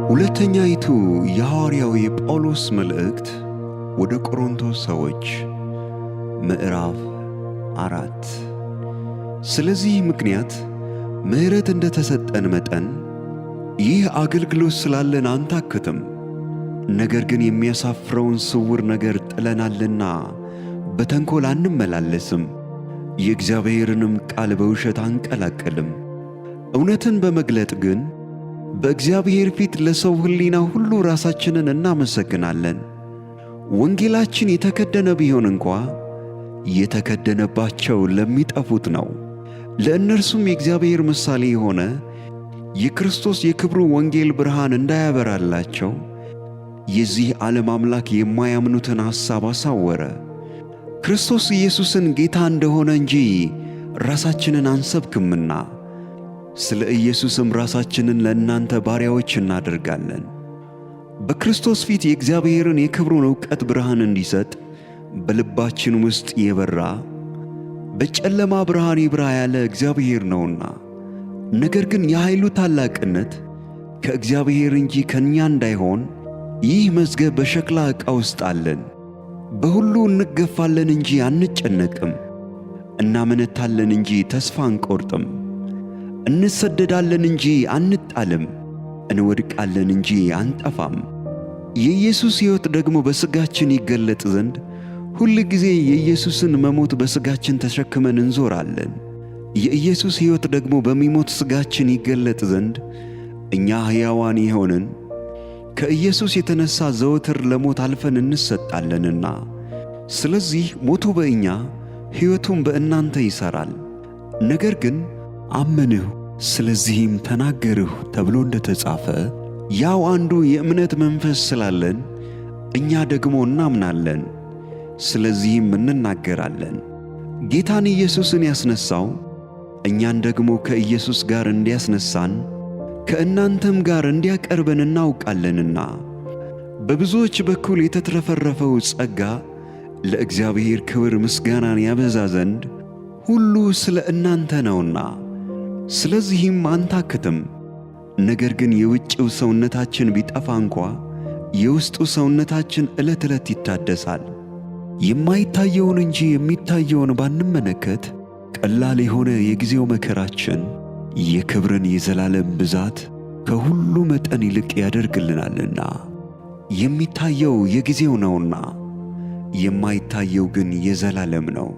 ሁለተኛይቱ የሐዋርያው የጳውሎስ መልእክት ወደ ቆሮንቶስ ሰዎች ምዕራፍ 4። ስለዚህ ምክንያት ምሕረት እንደተሰጠን መጠን ይህ አገልግሎት ስላለን አንታክትም። ነገር ግን የሚያሳፍረውን ስውር ነገር ጥለናልና በተንኮል አንመላለስም፣ የእግዚአብሔርንም ቃል በውሸት አንቀላቅልም። እውነትን በመግለጥ ግን በእግዚአብሔር ፊት ለሰው ሕሊና ሁሉ ራሳችንን እናመሰግናለን። ወንጌላችን የተከደነ ቢሆን እንኳ የተከደነባቸው ለሚጠፉት ነው፣ ለእነርሱም የእግዚአብሔር ምሳሌ የሆነ የክርስቶስ የክብሩ ወንጌል ብርሃን እንዳያበራላቸው የዚህ ዓለም አምላክ የማያምኑትን ሐሳብ አሳወረ። ክርስቶስ ኢየሱስን ጌታ እንደሆነ እንጂ ራሳችንን አንሰብክምና ስለ ኢየሱስም ራሳችንን ለእናንተ ባሪያዎች እናደርጋለን። በክርስቶስ ፊት የእግዚአብሔርን የክብሩን ዕውቀት ብርሃን እንዲሰጥ በልባችን ውስጥ የበራ በጨለማ ብርሃን ይብራ ያለ እግዚአብሔር ነውና። ነገር ግን የኃይሉ ታላቅነት ከእግዚአብሔር እንጂ ከእኛ እንዳይሆን ይህ መዝገብ በሸክላ ዕቃ ውስጥ አለን። በሁሉ እንገፋለን እንጂ አንጨነቅም፣ እናመነታለን እንጂ ተስፋ አንቆርጥም፣ እንሰደዳለን እንጂ አንጣልም፣ እንወድቃለን እንጂ አንጠፋም። የኢየሱስ ሕይወት ደግሞ በሥጋችን ይገለጥ ዘንድ ሁል ጊዜ የኢየሱስን መሞት በሥጋችን ተሸክመን እንዞራለን። የኢየሱስ ሕይወት ደግሞ በሚሞት ሥጋችን ይገለጥ ዘንድ እኛ ሕያዋን የሆንን ከኢየሱስ የተነሣ ዘወትር ለሞት አልፈን እንሰጣለንና። ስለዚህ ሞቱ በእኛ ሕይወቱም በእናንተ ይሠራል። ነገር ግን አመንሁ ስለዚህም ተናገርሁ ተብሎ እንደ ተጻፈ ያው አንዱ የእምነት መንፈስ ስላለን እኛ ደግሞ እናምናለን፣ ስለዚህም እንናገራለን። ጌታን ኢየሱስን ያስነሣው እኛን ደግሞ ከኢየሱስ ጋር እንዲያስነሣን ከእናንተም ጋር እንዲያቀርበን እናውቃለንና። በብዙዎች በኩል የተትረፈረፈው ጸጋ ለእግዚአብሔር ክብር ምስጋናን ያበዛ ዘንድ ሁሉ ስለ እናንተ ነውና። ስለዚህም አንታክትም። ነገር ግን የውጭው ሰውነታችን ቢጠፋ እንኳ የውስጡ ሰውነታችን ዕለት ዕለት ይታደሳል። የማይታየውን እንጂ የሚታየውን ባንመለከት ቀላል የሆነ የጊዜው መከራችን የክብርን የዘላለም ብዛት ከሁሉ መጠን ይልቅ ያደርግልናልና። የሚታየው የጊዜው ነውና የማይታየው ግን የዘላለም ነው።